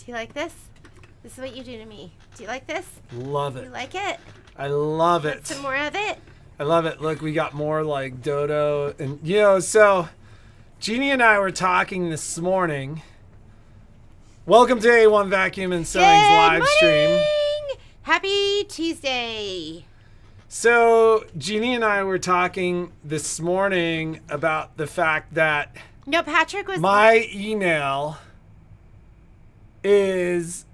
you like this? This is what you do to me. Do you like this? Love it. You like it? I love it. Want some more of it? I love it. Look, we got more like dodo. And, you know, so Jeannie and I were talking this morning. Welcome to A1 Vacuum and Sewing's live stream. Happy Tuesday. So Jeannie and I were talking this morning about the fact that No, Patrick was... my email is...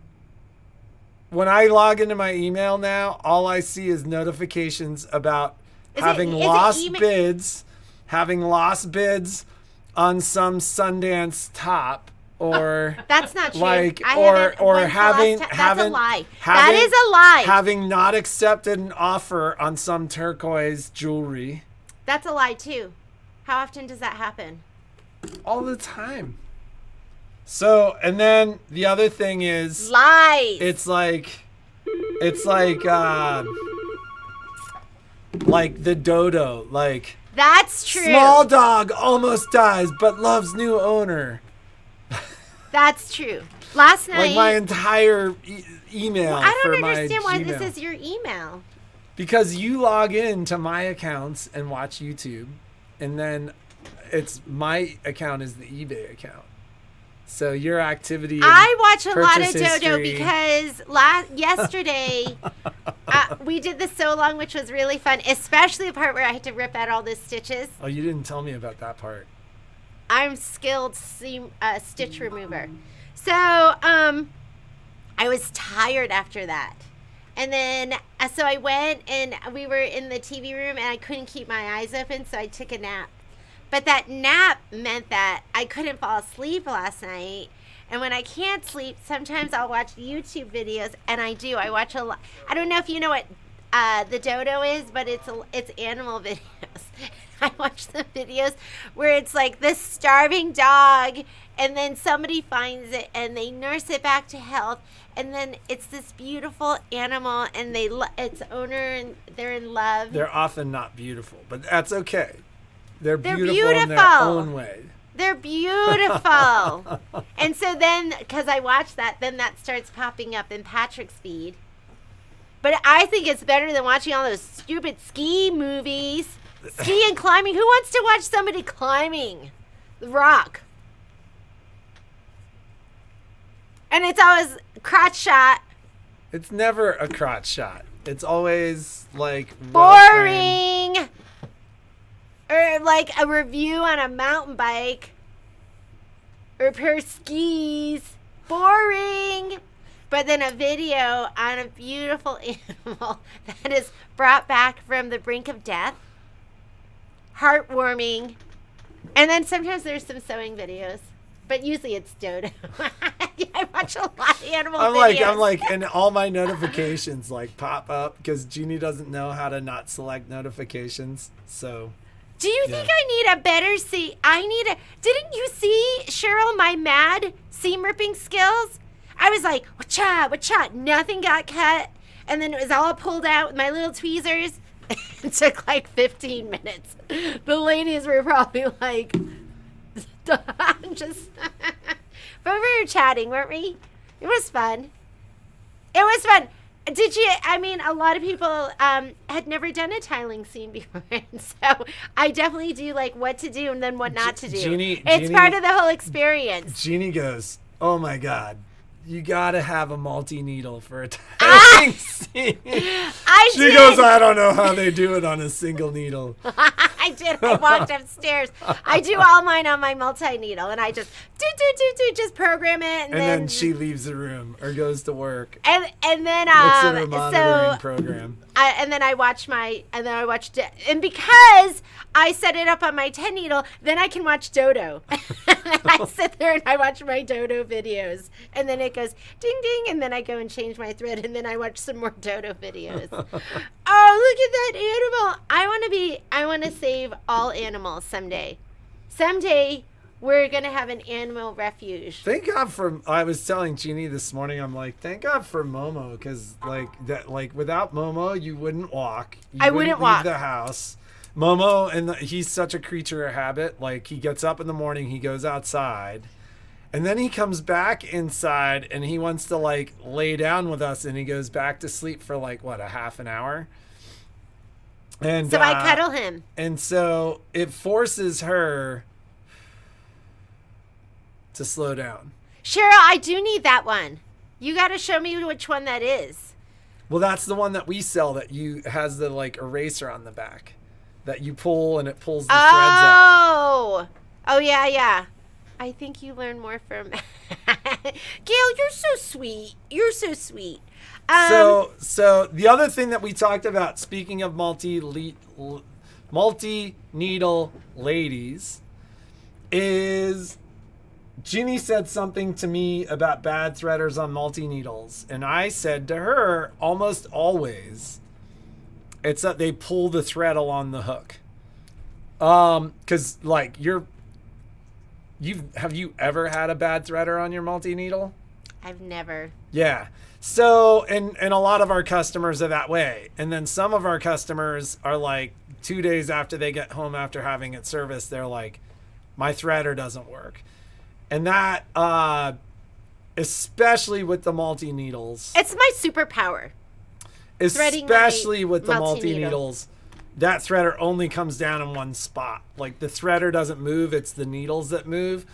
When I log into my email now, all I see is notifications about having lost bids on some Sundance top, or that's not true. Like, or having that's a lie. That is a lie. Having not accepted an offer on some turquoise jewelry. That's a lie too. How often does that happen? All the time. So, and then the other thing is lies. It's like the dodo, like that's true. Small dog almost dies but loves new owner. That's true. Last night, like my entire email. Well, I don't for understand my why Gmail. this is your email. Because you log in to my accounts and watch YouTube, and then it's my account is the eBay account. So your activity. I watch a lot of dodo history. because yesterday we did the sew along, which was really fun, especially the part where I had to rip out all the stitches. Oh, you didn't tell me about that part. I'm skilled stitch remover. So I was tired after that. And then so I went and we were in the TV room and I couldn't keep my eyes open, so I took a nap. But that nap meant that I couldn't fall asleep last night. And when I can't sleep, sometimes I'll watch YouTube videos, and I do. I watch a lot. I don't know if you know what the dodo is, but it's animal videos. I watch the videos where it's like this starving dog, and then somebody finds it, and they nurse it back to health, and then it's this beautiful animal, and its owner, and they're in love. They're often not beautiful, but that's okay. They're beautiful in their own way. They're beautiful. And so then, because I watch that, then that starts popping up in Patrick's feed. But I think it's better than watching all those stupid ski movies. Ski and climbing. Who wants to watch somebody climbing the rock? And it's always crotch shot. It's never a crotch shot. It's always like boring. Or like a review on a mountain bike. Or a pair of skis. Boring. But then a video on a beautiful animal that is brought back from the brink of death. Heartwarming. And then sometimes there's some sewing videos. But usually it's dodo. I watch a lot of animal videos. I'm like, and all my notifications like pop up because Jeannie doesn't know how to not select notifications. So... Do you think I need a better didn't you see, Cheryl, my mad seam ripping skills? I was like, wacha, nothing got cut. And then it was all pulled out with my little tweezers. It took like 15 minutes. The ladies were probably like, just, but we were chatting, weren't we? It was fun. Did you, a lot of people had never done a tiling scene before, and so I definitely do like what to do and then what not to do. It's part of the whole experience. Jeannie goes, oh my God, you gotta have a multi-needle for a tiling scene. She goes, I don't know how they do it on a single needle. I did. I walked upstairs. I do all mine on my multi-needle, and I just just program it, and then she leaves the room or goes to work. And then looks at her monitoring program. And then I watched and because I set it up on my 10 needle, then I can watch dodo. And I sit there and I watch my dodo videos, and then it goes ding ding, and then I go and change my thread, and then I watch some more dodo videos. Oh, look at that animal! I want to save all animals someday. Someday we're gonna have an animal refuge. Thank God for. I was telling Jeannie this morning. I'm like, thank God for Momo, because without Momo, you wouldn't walk. I wouldn't leave the house. Momo, he's such a creature of habit. Like, he gets up in the morning, he goes outside, And then he comes back inside and he wants to like lay down with us, and he goes back to sleep for like what, a half an hour. And so I cuddle him. And so it forces her to slow down. Cheryl, I do need that one. You got to show me which one that is. Well, that's the one that we sell that has the like eraser on the back that you pull and it pulls the threads out. Oh, yeah. I think you learn more from Gail. You're so sweet. So the other thing that we talked about, speaking of multi-needle ladies, is Ginny said something to me about bad threaders on multi-needles, and I said to her, almost always, it's that they pull the thread along the hook. Because like have you ever had a bad threader on your multi-needle? I've never. Yeah. So, and a lot of our customers are that way. And then some of our customers are like 2 days after they get home after having it serviced, they're like, my threader doesn't work. And that, especially with the multi-needles. It's my superpower. Especially with the multi-needles. That threader only comes down in one spot. Like the threader doesn't move, it's the needles that move.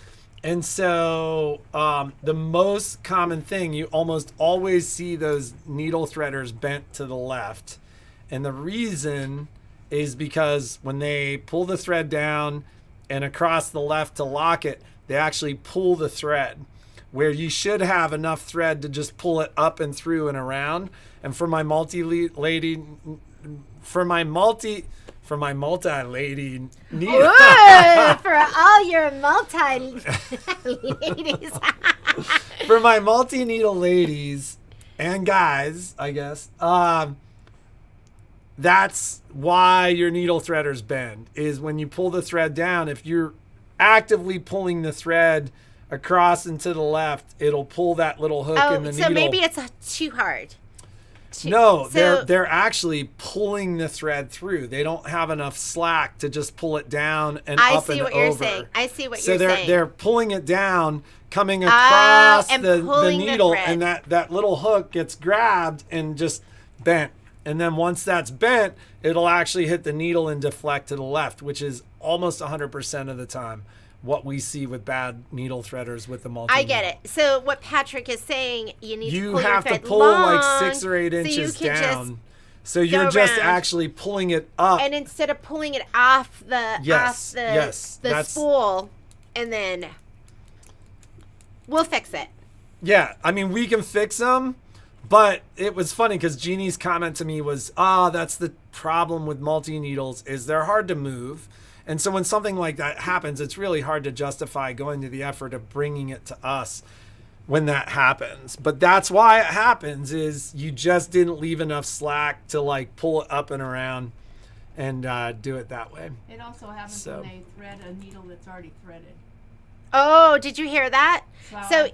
And so the most common thing, you almost always see those needle threaders bent to the left. And the reason is because when they pull the thread down and across the left to lock it, they actually pull the thread where you should have enough thread to just pull it up and through and around. And for my multi-lady needle. For all your multi-ladies. For my multi-needle ladies and guys, I guess, that's why your needle threaders bend, is when you pull the thread down. If you're actively pulling the thread across and to the left, it'll pull that little hook in the needle. So maybe it's too hard. No, they're actually pulling the thread through. They don't have enough slack to just pull it down and up and over. I see what you're saying. So they're pulling it down, coming across the needle, and that little hook gets grabbed and just bent. And then once that's bent, it'll actually hit the needle and deflect to the left, which is almost 100% of the time what we see with bad needle threaders with the multi. I get it. So what Patrick is saying, you have to pull like 6 or 8 inches down. So you're just actually pulling it up. And instead of pulling it off the spool, and then we'll fix it. Yeah, I mean, we can fix them, but it was funny because Jeannie's comment to me was, that's the problem with multi-needles, is they're hard to move. And so when something like that happens, it's really hard to justify going to the effort of bringing it to us when that happens. But that's why it happens, is you just didn't leave enough slack to like pull it up and around and do it that way. It also happens when they thread a needle that's already threaded. Oh, did you hear that? So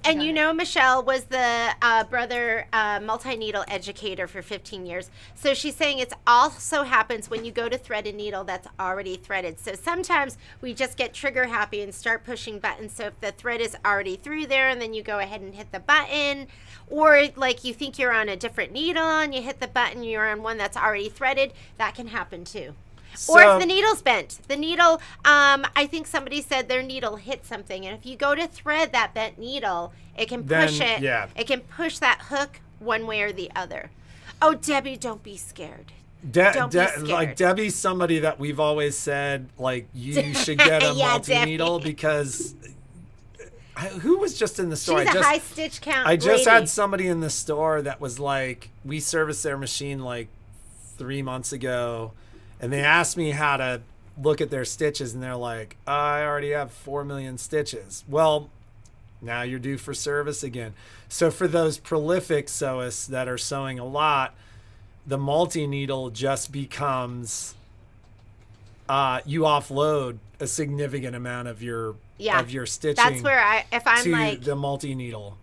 Michelle was the brother multi-needle educator for 15 years. So she's saying it also happens when you go to thread a needle that's already threaded. So sometimes we just get trigger happy and start pushing buttons. So if the thread is already through there and then you go ahead and hit the button, or like you think you're on a different needle and you hit the button, you're on one that's already threaded, that can happen too. Or if the needle's bent. The needle, I think somebody said their needle hit something. And if you go to thread that bent needle, it can push it. Yeah. It can push that hook one way or the other. Oh, Debbie, don't be scared. Don't be scared. Like Debbie's somebody that we've always said, like, you should get a multi-needle because... Who was just in the store? She's a high stitch count I just lady. had somebody in the store that was like, we serviced their machine like 3 months ago. And they asked me how to look at their stitches, and they're like, I already have 4 million stitches. Well, now you're due for service again. So for those prolific sewists that are sewing a lot, the multi-needle just becomes, you offload a significant amount of your stitching. That's where if I'm to like the multi-needle.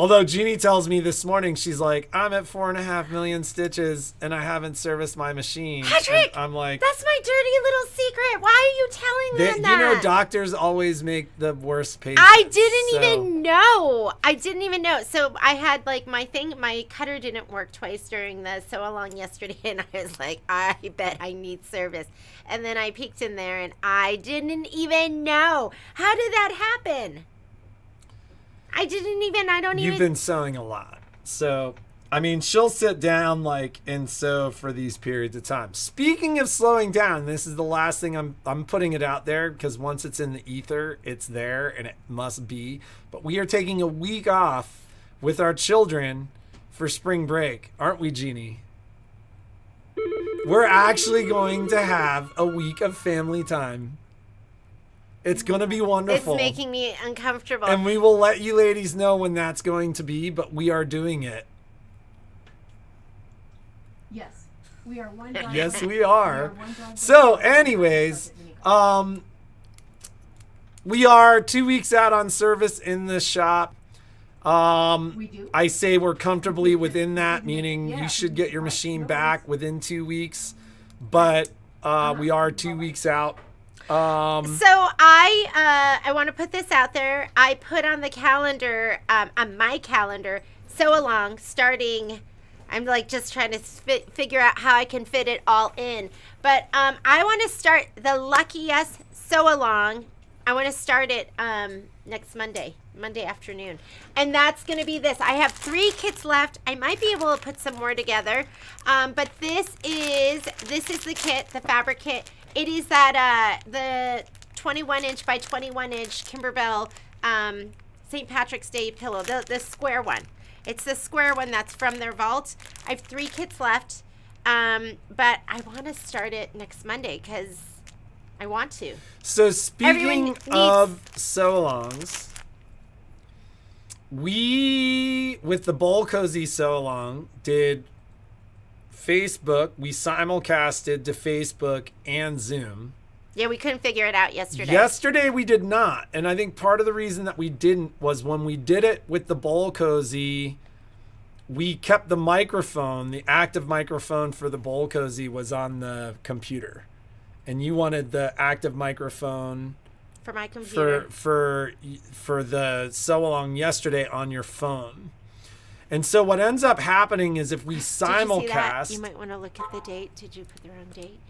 Although Jeannie tells me this morning, she's like, I'm at 4.5 million stitches and I haven't serviced my machine. Patrick, and I'm like, that's my dirty little secret. Why are you telling understand that. Doctors always make the worst patients. I didn't even know. I didn't even know. So I had like my cutter didn't work twice during the sew along yesterday, and I was like, I bet I need service. And then I peeked in there, and I didn't even know. How did that happen? I don't even. You've been sewing a lot, so. I mean, she'll sit down and sew for these periods of time. Speaking of slowing down, this is the last thing I'm putting it out there because once it's in the ether, it's there and it must be. But we are taking a week off with our children for spring break, aren't we, Jeannie? We're actually going to have a week of family time. It's going to be wonderful. It's making me uncomfortable. And we will let you ladies know when that's going to be, but we are doing it. Yes, we are one dog. Yes, we are. So, anyways, we are 2 weeks out on service in the shop. We do. I say we're comfortably within that, meaning Yeah, you should get your machine no back worries. within 2 weeks. But we are 2 weeks out. So I want to put this out there. I put on the calendar, on my calendar, sew along starting. I'm like just trying to figure out how I can fit it all in. But I want to start the Lucky Us sew along. I want to start it next Monday afternoon. And that's going to be this. I have 3 kits left. I might be able to put some more together. But this is the kit, the fabric kit. It is that the 21-inch by 21-inch Kimberbell St. Patrick's Day pillow, the square one. It's the square one that's from their vault. I have 3 kits left, but I want to start it next Monday because I want to. So speaking of sew-alongs, we, with the Bowl Cozy sew-along, did Facebook. We simulcasted to Facebook and Zoom. Yeah, we couldn't figure it out yesterday. Yesterday we did not. And I think part of the reason that we didn't was when we did it with the Bowl Cozy, we kept the microphone, the active microphone for the Bowl Cozy was on the computer. And you wanted the active microphone for my computer for the sew along yesterday on your phone. And so what ends up happening is if we simulcast, Did you see that? You might want to look at the date. Did you put the wrong date?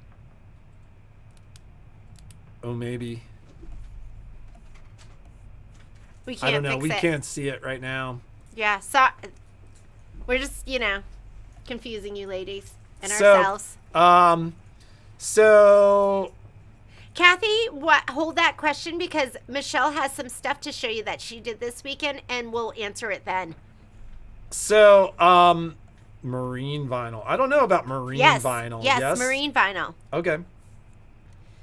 Oh, maybe. We can't I don't know. fix We it. can't see it right now. Yeah, so we're just, confusing you ladies and ourselves. So Kathy, hold that question because Michelle has some stuff to show you that she did this weekend and we'll answer it then. So, marine vinyl. I don't know about marine vinyl. Yes, marine vinyl. Okay.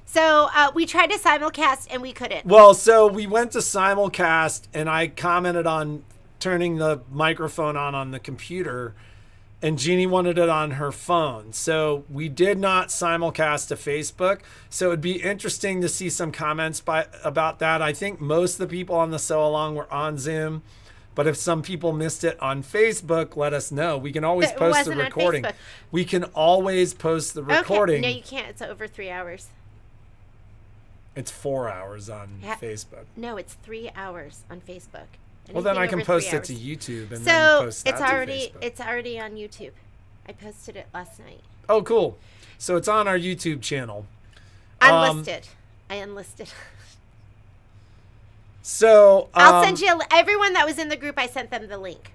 So we tried to simulcast and we couldn't. Well, so we went to simulcast and I commented on turning the microphone on the computer and Jeannie wanted it on her phone. So we did not simulcast to Facebook. So it'd be interesting to see some comments about that. I think most of the people on the sew along were on Zoom. But if some people missed it on Facebook, let us know. We can always post the recording. We can always post the recording. Okay. No, you can't. It's over 3 hours. It's 4 hours on Facebook. No, it's 3 hours on Facebook. Well, then I can post it to YouTube and then post that to Facebook. It's already on YouTube. I posted it last night. Oh, cool. So it's on our YouTube channel. Unlisted. I unlisted. So I'll send you everyone that was in the group. I sent them the link.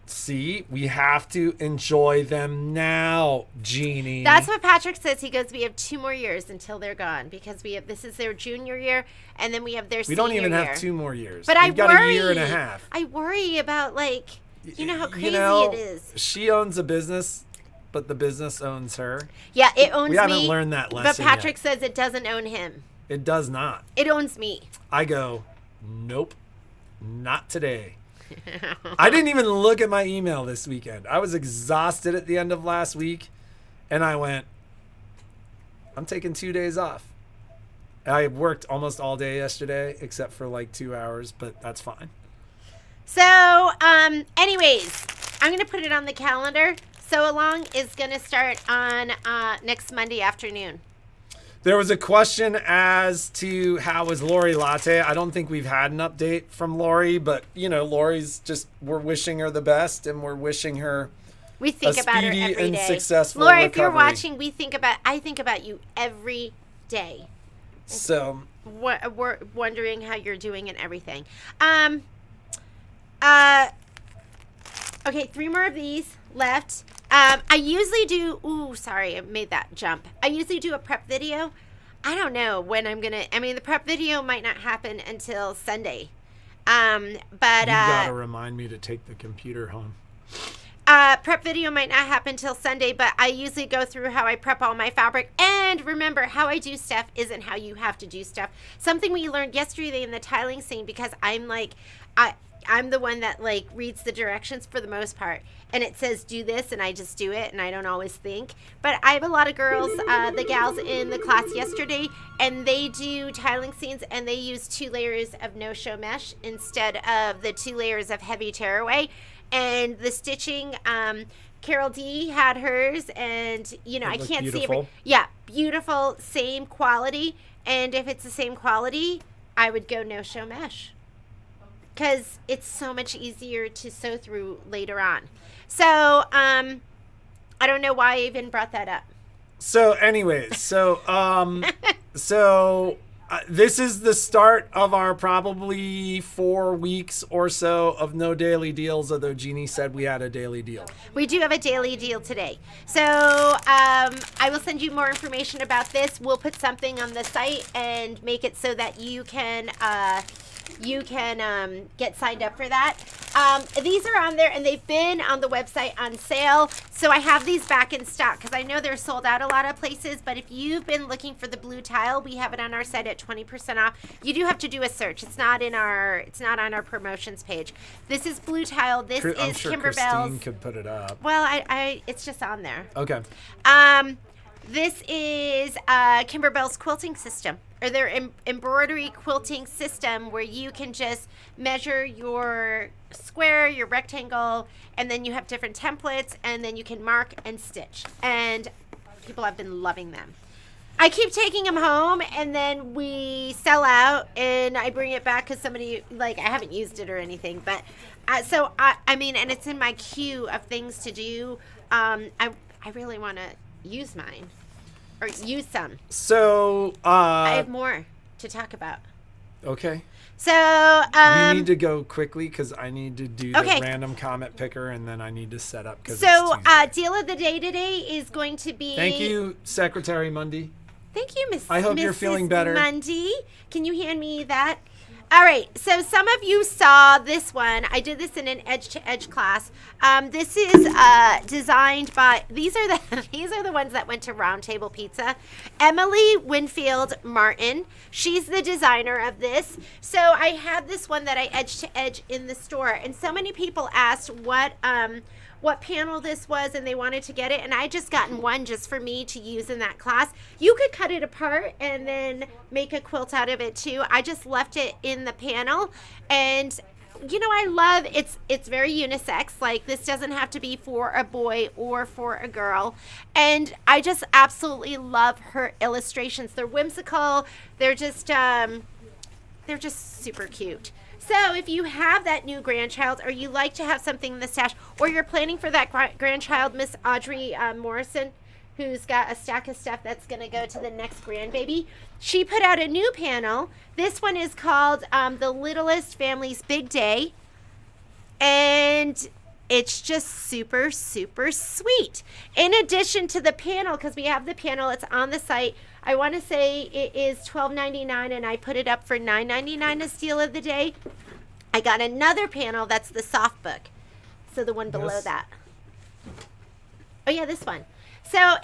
See, we have to enjoy them now, Jeannie. That's what Patrick says. He goes, we have 2 more years until they're gone because this is their junior year and then we have their senior year. We don't even have 2 more years. But We've got a year and a half. I worry about you know how crazy it is. She owns a business, but the business owns her. Yeah, it owns me. We haven't learned that lesson But Patrick says it doesn't own him. It does not. It owns me. I go, nope, not today. I didn't even look at my email this weekend. I was exhausted at the end of last week, and I went, I'm taking 2 days off. I worked almost all day yesterday, except for 2 hours, but that's fine. So, anyways, I'm going to put it on the calendar. Sew along is going to start on next Monday afternoon. There was a question as to how was Lori Latte. I don't think we've had an update from Lori, but Lori's we're wishing her the best, and we're wishing her We think a about her speedy every and day. successful Laura, if you're recovery. watching, I think about you every day. So We're wondering how you're doing and everything. Okay, 3 more of these left. I usually do. Ooh, sorry, I made that jump. I usually do a prep video. I don't know when I'm gonna. I mean, the prep video might not happen until Sunday. But you gotta remind me to take the computer home. prep video might not happen till Sunday, but I usually go through how I prep all my fabric. And remember, how I do stuff isn't how you have to do stuff. Something we learned yesterday in the tiling scene, because I'm the one that like reads the directions for the most part, and it says do this, and I just do it, and I don't always think. But I have a lot of girls, the gals in the class yesterday, and they do tiling scenes, and they use 2 layers of no-show mesh instead of the 2 layers of heavy tearaway. And the stitching, Carol D had hers, and I can't see every. Yeah, beautiful, same quality. And if it's the same quality, I would go no-show mesh, because it's so much easier to sew through later on. So, I don't know why I even brought that up. So anyways, this is the start of our probably 4 weeks or so of no daily deals, although Jeannie said we had a daily deal. We do have a daily deal today. So I will send you more information about this. We'll put something on the site and make it so that you can get signed up for that. These are on there, and they've been on the website on sale. So I have these back in stock because I know they're sold out a lot of places. But if you've been looking for the blue tile, we have it on our site at 20% off. You do have to do a search. It's not on our promotions page. This is blue tile. This I'm is sure Kimber Christine Bell's. could put it up. Well, it's just on there. Okay. This is Kimber Bell's quilting system, or their embroidery quilting system, where you can just measure your square, your rectangle, and then you have different templates, and then you can mark and stitch. And people have been loving them. I keep taking them home, and then we sell out, and I bring it back because somebody, I haven't used it or anything, but I mean, and it's in my queue of things to do. I really want to use mine. Or use some. So I have more to talk about. Okay. So we need to go quickly because I need to do the random comment picker, and then I need to set up. So deal of the day today is going to be. Thank you, Secretary Mundy. Thank you, Miss. I hope you're feeling better. Mundy, can you hand me that? All right, so some of you saw this one. I did this in an edge-to-edge class. This is designed by, these are the ones that went to Round Table Pizza. Emily Winfield Martin. She's the designer of this. So I have this one that I edge-to-edge in the store, and so many people asked what panel this was, and they wanted to get it, and I just gotten one just for me to use in that class. You could cut it apart and then make a quilt out of it too. I just left it in the panel, and I love it's very unisex. Like, this doesn't have to be for a boy or for a girl, and I just absolutely love her illustrations. They're whimsical. They're just super cute. So if you have that new grandchild, or you like to have something in the stash, or you're planning for that grandchild, Miss Audrey Morrison, who's got a stack of stuff that's going to go to the next grandbaby, she put out a new panel. This one is called The Littlest Family's Big Day, and it's just super, super sweet. In addition to the panel, because we have the panel, it's on the site. I want to say it is $12.99, and I put it up for $9.99 as deal of the day. I got another panel that's the soft book. So the one below that. Oh yeah, this one. So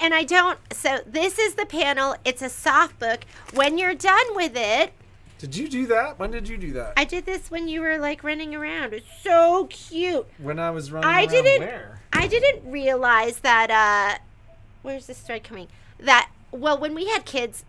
this is the panel. It's a soft book. When you're done with it. Did you do that? When did you do that? I did this when you were running around. It's so cute. When I was running around where? I didn't realize that, where's this thread coming? Well, when we had kids,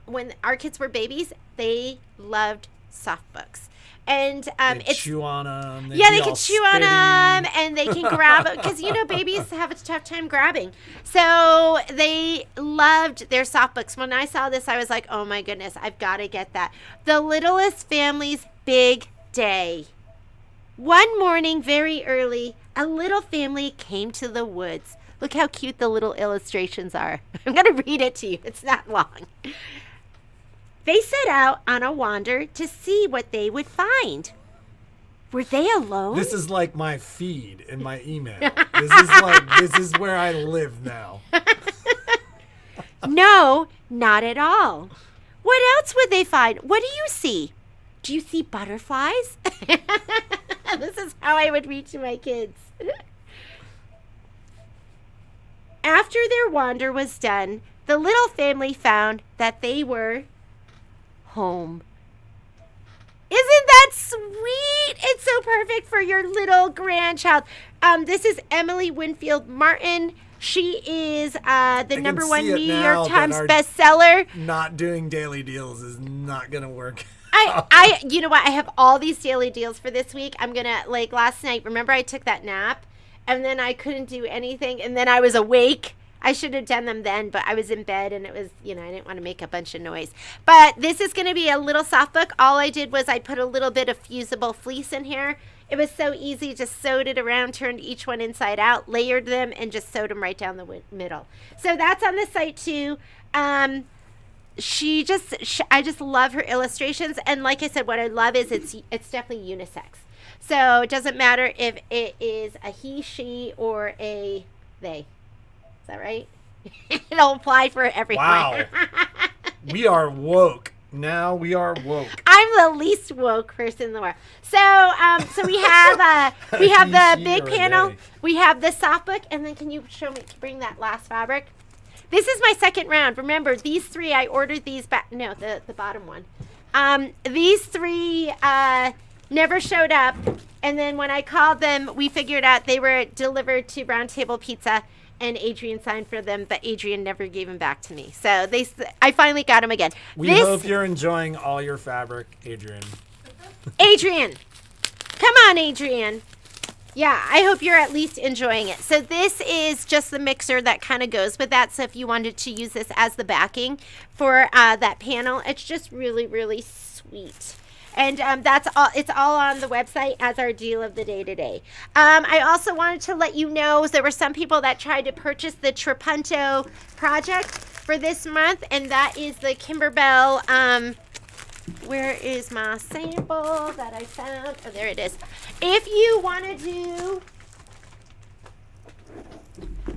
when our kids were babies, they loved soft books. And They it's chew on them. yeah, they can chew on them and they can grab it because babies have a tough time grabbing. So they loved their soft books. When I saw this, I was like, oh my goodness, I've got to get that. The Littlest Family's Big Day. One morning, very early, a little family came to the woods. Look how cute the little illustrations are. I'm going to read it to you. It's not long. They set out on a wander to see what they would find. Were they alone? This is like my feed in my email. This is where I live now. No, not at all. What else would they find? What do you see? Do you see butterflies? This is how I would read to my kids. After their wander was done, the little family found that they were home. Isn't that sweet? It's so perfect for your little grandchild. This is Emily Winfield Martin. She is the number one New York Times bestseller. Not doing daily deals is not gonna work. You know what? I have all these daily deals for this week. I'm gonna, like last night. Remember, I took that nap, and then I couldn't do anything, and then I was awake. I should have done them then, but I was in bed and it was, I didn't want to make a bunch of noise. But this is going to be a little soft book. All I did was I put a little bit of fusible fleece in here. It was so easy. Just sewed it around, turned each one inside out, layered them, and just sewed them right down the middle. So that's on the site too. I just love her illustrations. And like I said, what I love is it's definitely unisex. So it doesn't matter if it is a he, she, or a they. Is that right? It'll apply for everyone. Wow. We are woke. Now we are woke. I'm the least woke person in the world. So we have the big panel. We have the soft book, and then can you bring that last fabric? This is my second round. Remember, these three, I ordered these back. No, the bottom one. These three never showed up, and then when I called them, we figured out they were delivered to Round Table Pizza. And Adrian signed for them, but Adrian never gave them back to me. So I finally got them again. We hope you're enjoying all your fabric, Adrian. Adrian! Come on, Adrian. Yeah, I hope you're at least enjoying it. So this is just the mixer that kind of goes with that. So if you wanted to use this as the backing for that panel, it's just really, really sweet. And that's all. It's all on the website as our deal of the day today. I also wanted to let you know there were some people that tried to purchase the Trapunto project for this month, and that is the Kimberbell. Where is my sample that I found? Oh, there it is. If you want to do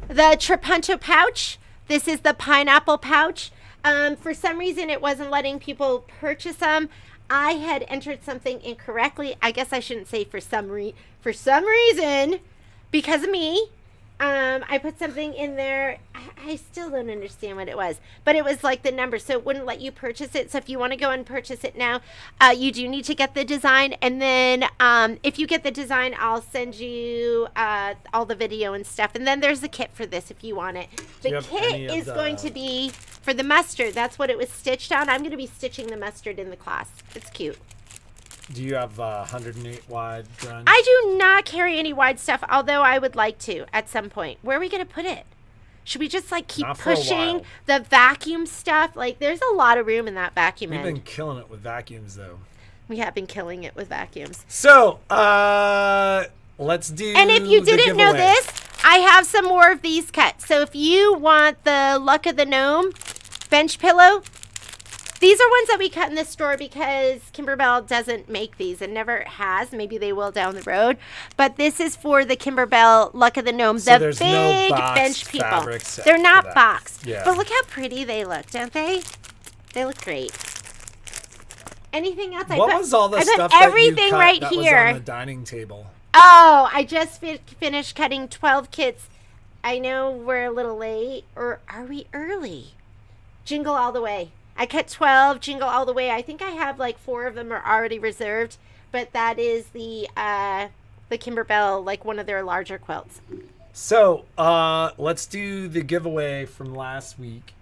the Trapunto pouch, this is the pineapple pouch. For some reason, it wasn't letting people purchase them. I had entered something incorrectly. I guess I shouldn't say for some reason, because of me. I put something in there. I still don't understand what it was, but it was like the number, so it wouldn't let you purchase it. So if you want to go and purchase it now, you do need to get the design, and then if you get the design, I'll send you all the video and stuff. And then there's the kit for this if you want it. The kit is going to be for the mustard. That's what it was stitched on. I'm going to be stitching the mustard in the class. It's cute. Do you have 108 wide grunge? I do not carry any wide stuff, although I would like to at some point. Where are we going to put it? Should we just like keep pushing the vacuum stuff? Like, there's a lot of room in that vacuum end. We've been killing it with vacuums, though. We have been killing it with vacuums. So, let's do. And if you didn't know this, I have some more of these cut. So if you want the Luck of the Gnome bench pillow, these are ones that we cut in the store because Kimberbell doesn't make these and never has. Maybe they will down the road. But this is for the Kimberbell Luck of the Gnome, so the big bench people. They're not boxed. Yeah. But look how pretty they look, don't they? They look great. Anything else? What was all the stuff that you cut right that here. Was on the dining table? Oh, I just finished cutting 12 kits. I know we're a little late, or are we early? Jingle All the Way. I cut 12, Jingle All the Way. I think I have like 4 of them are already reserved, but that is the Kimberbell, like one of their larger quilts. So, let's do the giveaway from last week.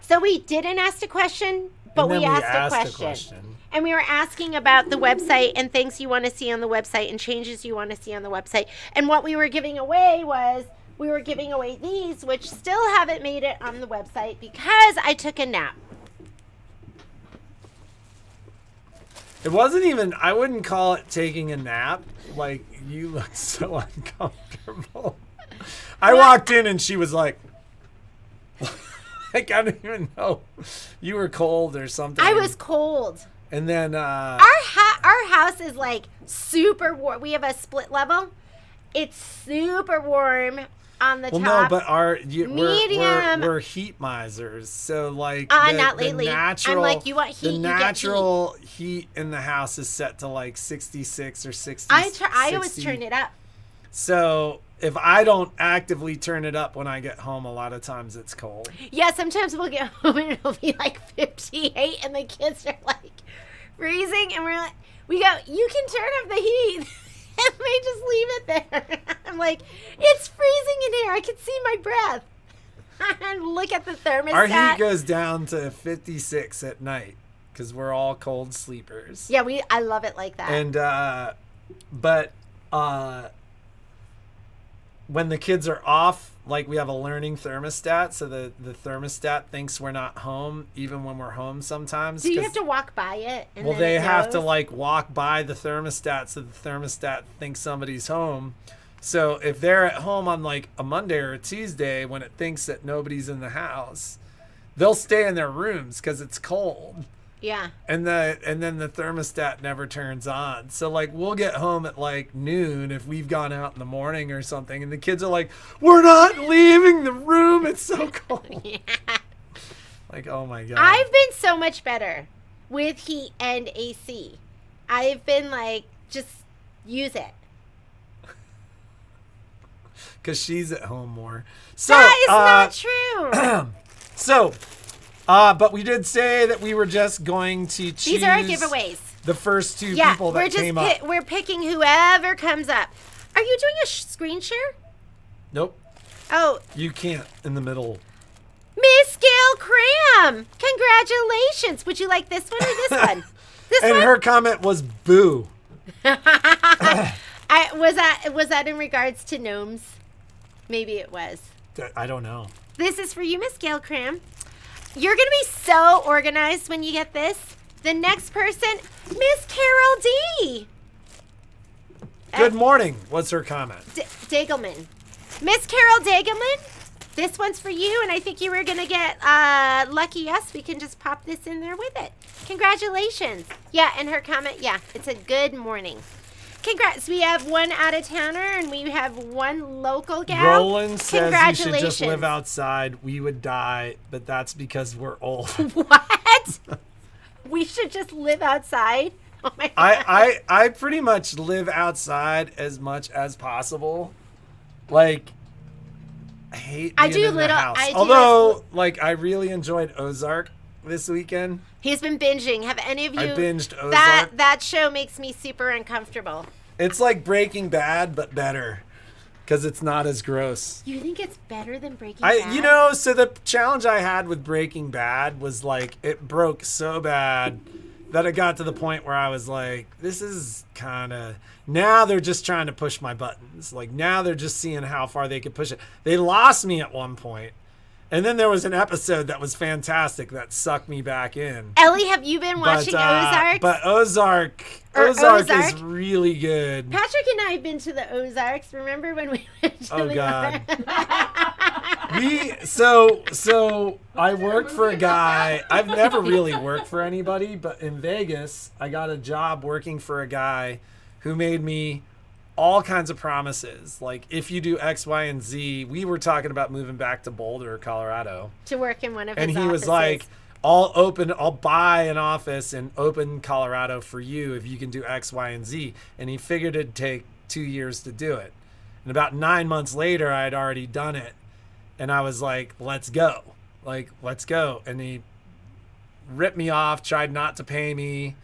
So we didn't ask a question, but we asked a question. and we were asking about the website and things you want to see on the website and changes you want to see on the website. And what we were giving away was we were giving away these, which still haven't made it on the website because I took a nap. It wasn't even, I wouldn't call it taking a nap. Like, you looked so uncomfortable. I walked in and she was like, like, I don't even know. You were cold or something. I was cold. And then, Our house is like super warm. We have a split level. It's super warm on the well, top. no, but medium. we're heat misers. So, like, not lately. natural, I'm like, you want heat, the you get natural heat in the house is set to like 66 or 60. I always turn it up. So if I don't actively turn it up when I get home, a lot of times it's cold. Yeah, sometimes we'll get home and it'll be like 58 and the kids are like freezing and we go, you can turn up the heat. And they just leave it there. I'm like, it's freezing in here. I can see my breath. And look at the thermostat. Our heat goes down to 56 at night because we're all cold sleepers. Yeah, I love it like that. And but when the kids are off, like, we have a learning thermostat, so the thermostat thinks we're not home even when we're home sometimes. Do you have to walk by it? And well, then they it have to knows? like walk by the thermostat so the thermostat thinks somebody's home. So if they're at home on like a Monday or a Tuesday when it thinks that nobody's in the house, they'll stay in their rooms because it's cold. Yeah. And then the thermostat never turns on. So like we'll get home at like noon if we've gone out in the morning or something, and the kids are like, "We're not leaving the room. It's so cold." Yeah. Like, oh my god. I've been so much better with heat and AC. I've been like, just use it. Because she's at home more. So That is not true. So, but we did say that we were just going to choose. These are our giveaways. The first two Yeah, people that came up. we're picking whoever comes up. Are you doing a screen share? Nope, Oh, you can't in the middle. Miss Gail Cram! Congratulations! Would you like this one or this one? This And one? her comment was boo. Was that in regards to gnomes? Maybe it was. I don't know. This is for you, Miss Gail Cram. You're going to be so organized when you get this. The next person, Miss Carol D. Good morning. What's her comment? Dagelman. Miss Carol Dagelman, this one's for you, and I think you were going to get lucky us. We can just pop this in there with it. Congratulations. Yeah, and her comment, yeah, it's a good morning. Congrats. We have one out-of-towner, and we have one local gal. Roland says you should just live outside. We would die, but that's because we're old. What? We should just live outside? Oh my God. I pretty much live outside as much as possible. Like, I hate being in the house. Although, like, I really enjoyed Ozark this weekend. He's been binging. Have any of you? I binged Ozark. That show makes me super uncomfortable. It's like Breaking Bad, but better. Because it's not as gross. You think it's better than Breaking Bad? You know, so the challenge I had with Breaking Bad was like, it broke so bad that it got to the point where I was like, this is kind of, now they're just trying to push my buttons. Like, now they're just seeing how far they could push it. They lost me at one point. And then there was an episode that was fantastic that sucked me back in. Ellie, have you been watching Ozark? But Ozark is really good. Patrick and I have been to the Ozarks. Remember when we went to the God. So I worked for a guy. I've never really worked for anybody, but in Vegas, I got a job working for a guy who made me all kinds of promises. Like, if you do X, Y, and Z, we were talking about moving back to Boulder, Colorado. To work in one of his And he offices. was like, I'll buy an office in open Colorado for you if you can do X, Y, and Z. And he figured it'd take 2 years to do it. And about 9 months later, I had already done it. And I was like, let's go. Like, let's go. And he ripped me off, tried not to pay me.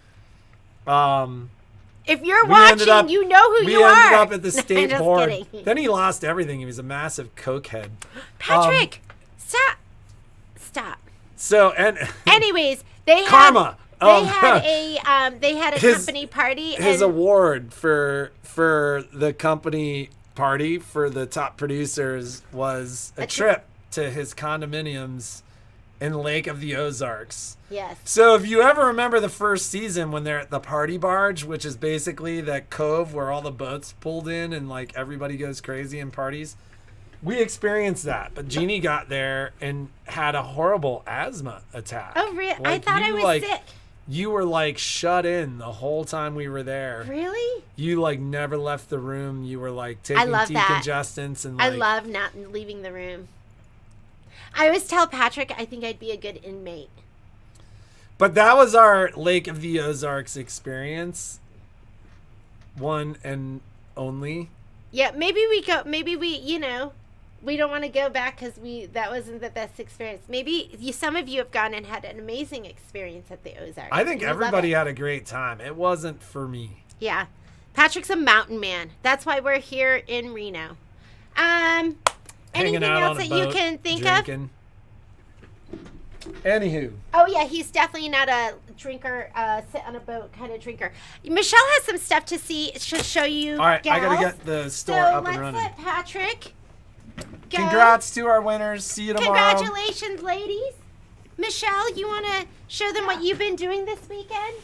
If you're watching, you know who you are. We ended up at the state Just board. kidding. Then he lost everything. He was a massive cokehead. Patrick, stop. So, and Anyways, they karma. They had a His- company party. His and award for the company party for the top producers was a trip to his condominiums in Lake of the Ozarks. Yes. So if you ever remember the first season when they're at the party barge, which is basically that cove where all the boats pulled in and like everybody goes crazy and parties, we experienced that. But Jeannie got there and had a horrible asthma attack. Oh, really? I Like, thought I you, was like, sick. You were like shut in the whole time we were there. Really? You like never left the room. You were like taking love that. decongestants and I like, love not leaving the room. I always tell Patrick I think I'd be a good inmate. But that was our Lake of the Ozarks experience. One and only. Yeah, maybe we go. Maybe we don't want to go back because that wasn't the best experience. Maybe some of you have gone and had an amazing experience at the Ozarks. I think You love everybody it. had a great time. It wasn't for me. Yeah, Patrick's a mountain man. That's why we're here in Reno. Hanging Anything out else on a that you boat, can think drinking. Anywho. Oh yeah, he's definitely not a drinker, sit on a boat kind of drinker. Michelle has some stuff to show you. All right, gals. I gotta get the store So up and let's running. let Patrick go. Congrats to our winners. See you tomorrow. Congratulations, ladies. Michelle, you want to show them what you've been doing this weekend?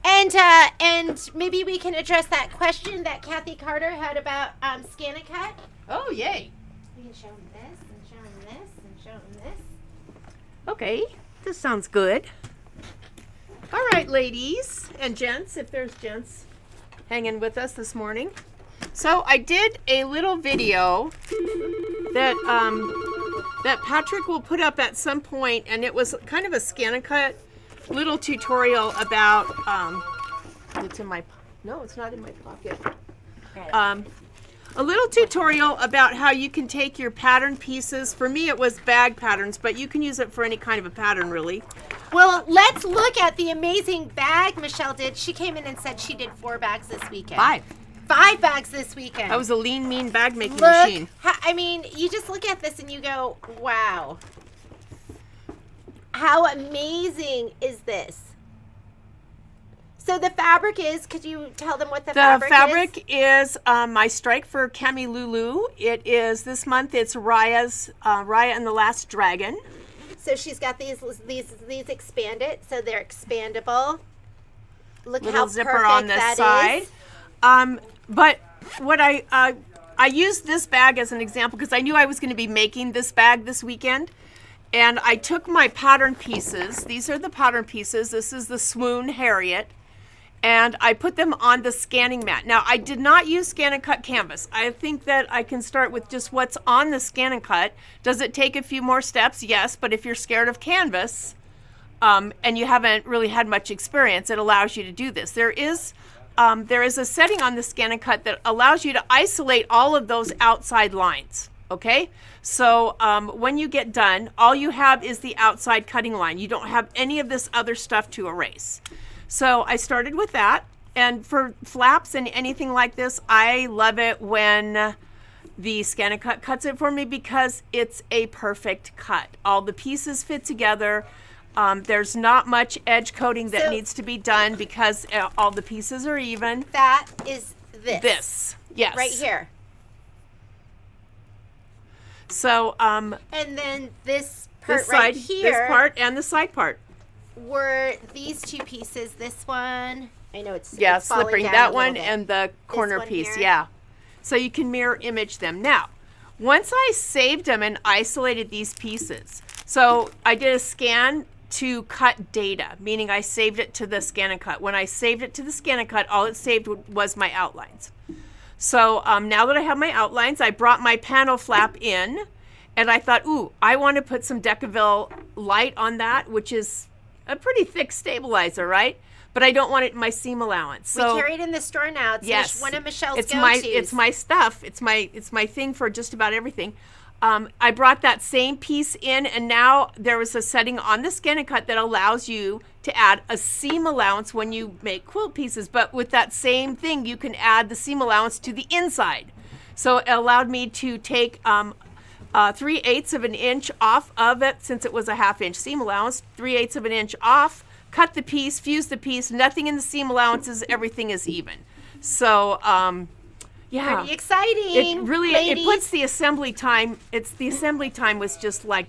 And maybe we can address that question that Kathy Carter had about Scan and Cut. Oh, yay. We can show them this and show them this and show them this. Okay, this sounds good. All right, ladies and gents, if there's gents hanging with us this morning. So I did a little video that that Patrick will put up at some point, and it was kind of a scan and cut little tutorial about it's in my no, it's not in my pocket. A little tutorial about how you can take your pattern pieces. For me, it was bag patterns, but you can use it for any kind of a pattern, really. Well, let's look at the amazing bag Michelle did. She came in and said she did 4 bags this weekend. 5 bags this weekend. That was a lean, mean bag making Look, machine. I mean, you just look at this and you go, wow. How amazing is this? So the fabric is, could you tell them what the fabric is? The fabric is my strike for Cami Lulu. It is, this month, it's Raya's, Raya and the Last Dragon. So she's got these expanded, so they're expandable. Look Little how zipper perfect on the that side. is. But what I used this bag as an example because I knew I was going to be making this bag this weekend. And I took my pattern pieces. These are the pattern pieces. This is the Swoon Harriet. And I put them on the scanning mat. Now, I did not use scan and cut canvas. I think that I can start with just what's on the scan and cut. Does it take a few more steps? Yes, but if you're scared of canvas and you haven't really had much experience, it allows you to do this. There is a setting on the scan and cut that allows you to isolate all of those outside lines. Okay, so when you get done, all you have is the outside cutting line. You don't have any of this other stuff to erase. So I started with that. And for flaps and anything like this, I love it when the scan and cut cuts it for me because it's a perfect cut. All the pieces fit together. There's not much edge coating that needs to be done because all the pieces are even. That is this. This, yes. Right here. So, And then this part this right side, here this part, and the side part. were these 2 pieces. This one, I know it's Yeah, falling slipping down that a little one bit. and the corner one piece, here. yeah. So you can mirror image them. Now, once I saved them and isolated these pieces, so I did a scan to cut data, meaning I saved it to the scan and cut. When I saved it to the scan and cut, all it saved was my outlines. So now that I have my outlines, I brought my panel flap in, and I thought, ooh, I want to put some Decaville light on that, which is a pretty thick stabilizer, right? But I don't want it in my seam allowance. So we carry it in the store now. It's yes, one of Michelle's it's go-tos. my stuff. It's my thing for just about everything. I brought that same piece in, and now there was a setting on the scan and cut that allows you to add a seam allowance when you make quilt pieces. But with that same thing, you can add the seam allowance to the inside. So it allowed me to take 3/8 of an inch off of it, since it was a 1/2 inch seam allowance, 3/8 of an inch off, cut the piece, fuse the piece, nothing in the seam allowances, everything is even. So, yeah. Pretty exciting. It really, ladies. it puts the assembly time, the assembly time was just like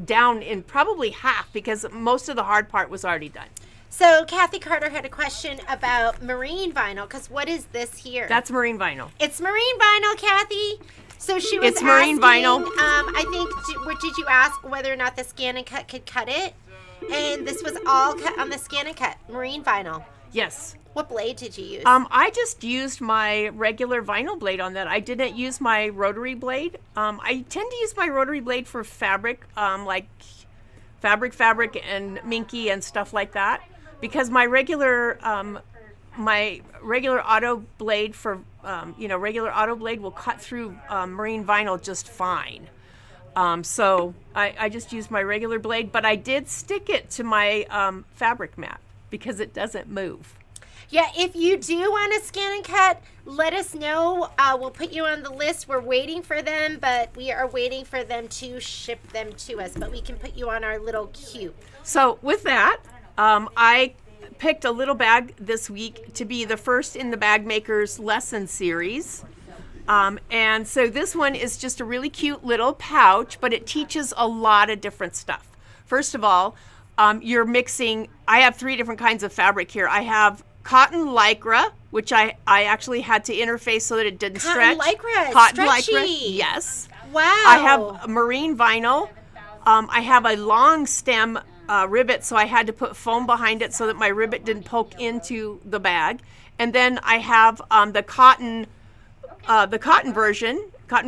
down in probably half because most of the hard part was already done. So Kathy Carter had a question about marine vinyl, because what is this here? That's marine vinyl. It's marine vinyl, Kathy. So she was It's marine asking, vinyl. I think, did you ask whether or not the Scan and Cut could cut it? And this was all cut on the Scan and Cut, marine vinyl. Yes. What blade did you use? I just used my regular vinyl blade on that. I didn't use my rotary blade. I tend to use my rotary blade for fabric, like fabric and minky and stuff like that, because my regular auto blade for regular auto blade will cut through marine vinyl just fine. So I just used my regular blade, but I did stick it to my fabric mat because it doesn't move. Yeah, if you do want to Scan and Cut, let us know. We'll put you on the list. We're waiting for them, but we are waiting for them to ship them to us. But we can put you on our little queue. So with that, I picked a little bag this week to be the first in the Bag Makers lesson series. And so this one is just a really cute little pouch, but it teaches a lot of different stuff. First of all, you're mixing, I have 3 different kinds of fabric here. I have cotton lycra, which I actually had to interface so that it didn't stretch. Cotton Lycra, stretchy. yes. Wow. I have marine vinyl. I have a long stem rivet, so I had to put foam behind it so that my rivet didn't poke into the bag. And then I have the cotton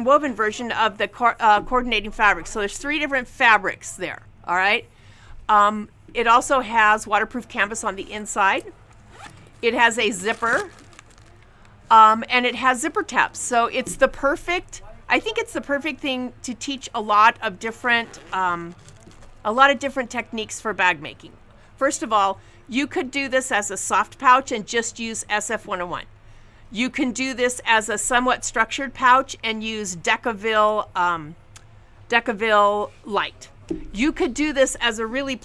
woven version of the coordinating fabric. So there's 3 different fabrics there. All right. It also has waterproof canvas on the inside. It has a zipper, and it has zipper tabs. So it's I think it's the perfect thing to teach a lot of different techniques for bag making. First of all, you could do this as a soft pouch and just use SF-101. You can do this as a somewhat structured pouch and use Decaville Light. You could do this as a really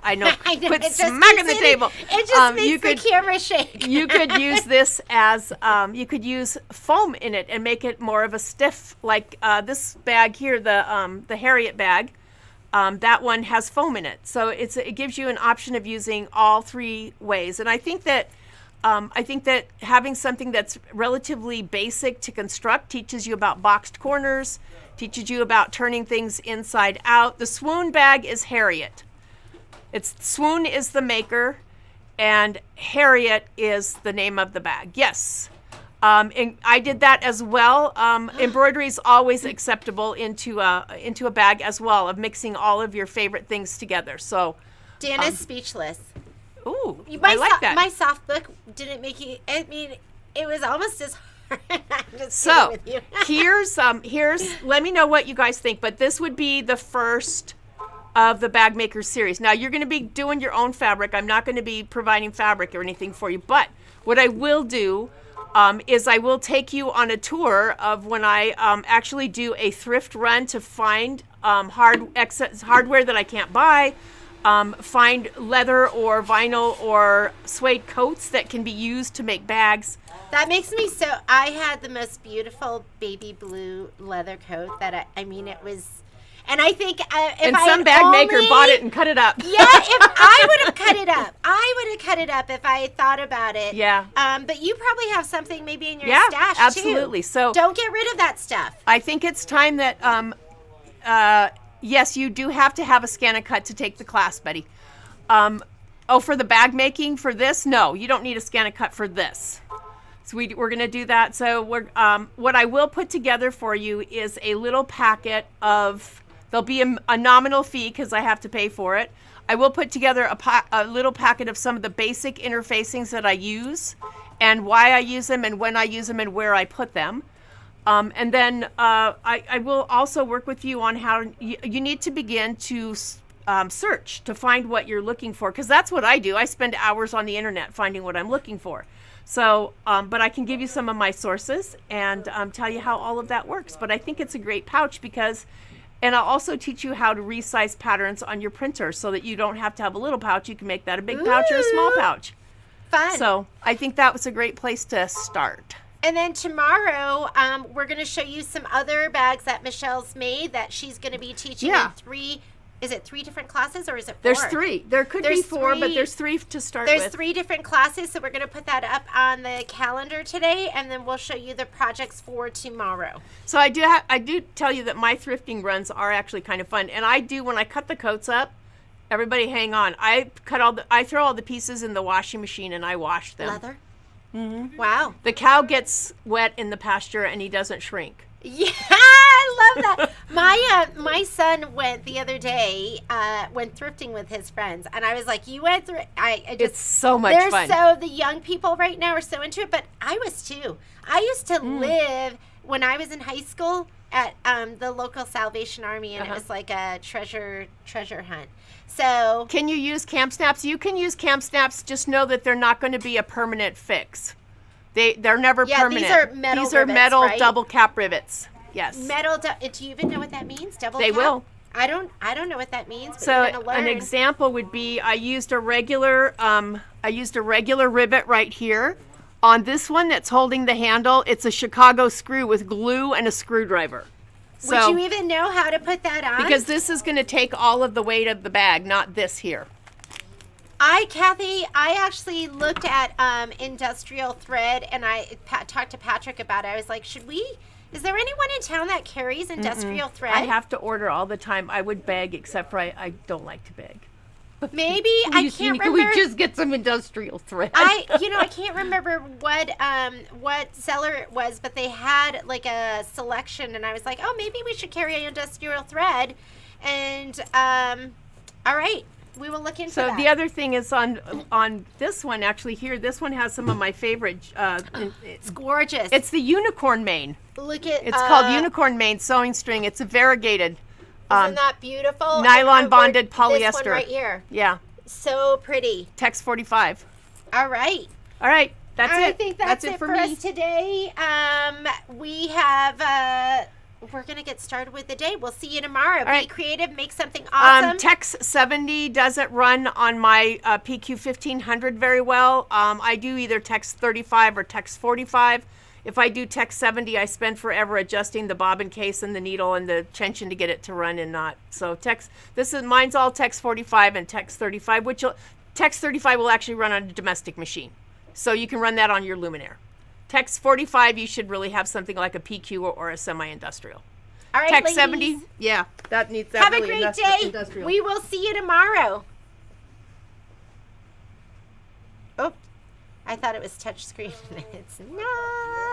I know, quit smacking the table. It just makes the camera shake. You could use this as, you could use foam in it and make it more of a stiff, like this bag here, the Harriet bag. That one has foam in it. So it gives you an option of using all 3 ways. And I think that having something that's relatively basic to construct teaches you about boxed corners, teaches you about turning things inside out. The Swoon bag is Harriet. Swoon is the maker, and Harriet is the name of the bag. Yes. And I did that as well. Embroidery is always acceptable into a bag as well, of mixing all of your favorite things together. So Dana's speechless. Ooh, I like that. My soft book didn't make you. I mean, it was almost as hard. So here's let me know what you guys think. But this would be the first of the Bag Makers series. Now you're going to be doing your own fabric. I'm not going to be providing fabric or anything for you. But what I will do is I will take you on a tour of when I actually do a thrift run to find hardware that I can't buy. Find leather or vinyl or suede coats that can be used to make bags. That makes me so. I had the most beautiful baby blue leather coat that it was, and I think some bag maker bought it and cut it up. Yeah, if I would have cut it up, if I had thought about it. Yeah. But you probably have something maybe in your stash too. Absolutely. So don't get rid of that stuff. I think it's time that yes, you do have to have a Scan and Cut to take the class, Betty. For the bag making for this, no, you don't need a Scan and Cut for this. So we're going to do that. So what I will put together for you is a little packet of, there'll be a nominal fee because I have to pay for it. I will put together a little packet of some of the basic interfacings that I use and why I use them and when I use them and where I put them. And then I will also work with you on how you need to begin to search to find what you're looking for, because that's what I do. I spend hours on the internet finding what I'm looking for. So, but I can give you some of my sources and tell you how all of that works. But I think it's a great pouch because And I'll also teach you how to resize patterns on your printer so that you don't have to have a little pouch. You can make that a big pouch or a small pouch. Fun. So I think that was a great place to start. And then tomorrow, we're going to show you some other bags that Michelle's made that she's going to be teaching in three different classes, or is it 4? There's 3. There could be 4, but there's 3 to start with. There's 3 different classes, so we're going to put that up on the calendar today, and then we'll show you the projects for tomorrow. So I do tell you that my thrifting runs are actually kind of fun, and I do, when I cut the coats up, everybody hang on. I throw all the pieces in the washing machine and I wash them. Leather? Mm-hmm. Wow. The cow gets wet in the pasture and he doesn't shrink. Yeah, I love that. My son went the other day, went thrifting with his friends, and I was like, "You went through." It's so much fun. The young people right now are so into it, but I was too. I used to live when I was in high school at the local Salvation Army, and it was like a treasure hunt. So, can you use camp snaps? You can use camp snaps. Just know that they're not going to be a permanent fix. They're never permanent. These are metal. These are rivets, metal right? double cap rivets. Yes. Metal. Do you even know what that means? Double. They cap? will. I don't know what that means. But So you're gonna learn. an example would be I used a regular rivet right here. On this one that's holding the handle, it's a Chicago screw with glue and a screwdriver. Would you even know how to put that on? Because this is going to take all of the weight of the bag, not this here. Kathy, I actually looked at industrial thread, and I talked to Patrick about it. I was like, is there anyone in town that carries industrial thread? I have to order all the time. I would beg, except for I don't like to beg. Maybe. I can't remember. Can we just get some industrial thread? I can't remember what seller it was, but they had like a selection, and I was like, oh, maybe we should carry industrial thread. And all right. We will look into that. So the other thing is on this one, actually here, this one has some of my favorite. It's gorgeous. It's the unicorn mane. Look at It's called unicorn mane sewing string. It's a variegated. Isn't that beautiful? Nylon bonded polyester. This one right here. Yeah. So pretty. Tex 45. All right. All right. That's it. I think that's it for me. us today. We have. We're going to get started with the day. We'll see you tomorrow. Be creative. Make something awesome. Tex 70 doesn't run on my PQ 1500 very well. I do either Tex 35 or Tex 45. If I do Tex 70, I spend forever adjusting the bobbin case and the needle and the tension to get it to run and not. So mine's all Tex 45 and Tex 35, Tex 35 will actually run on a domestic machine. So you can run that on your Luminaire. Tex 45, you should really have something like a PQ or a semi-industrial. All right, Tex ladies. 70, yeah, that needs that. Have really a great day. Industrial. We will see you tomorrow. Oh, I thought it was touch screen. It's not.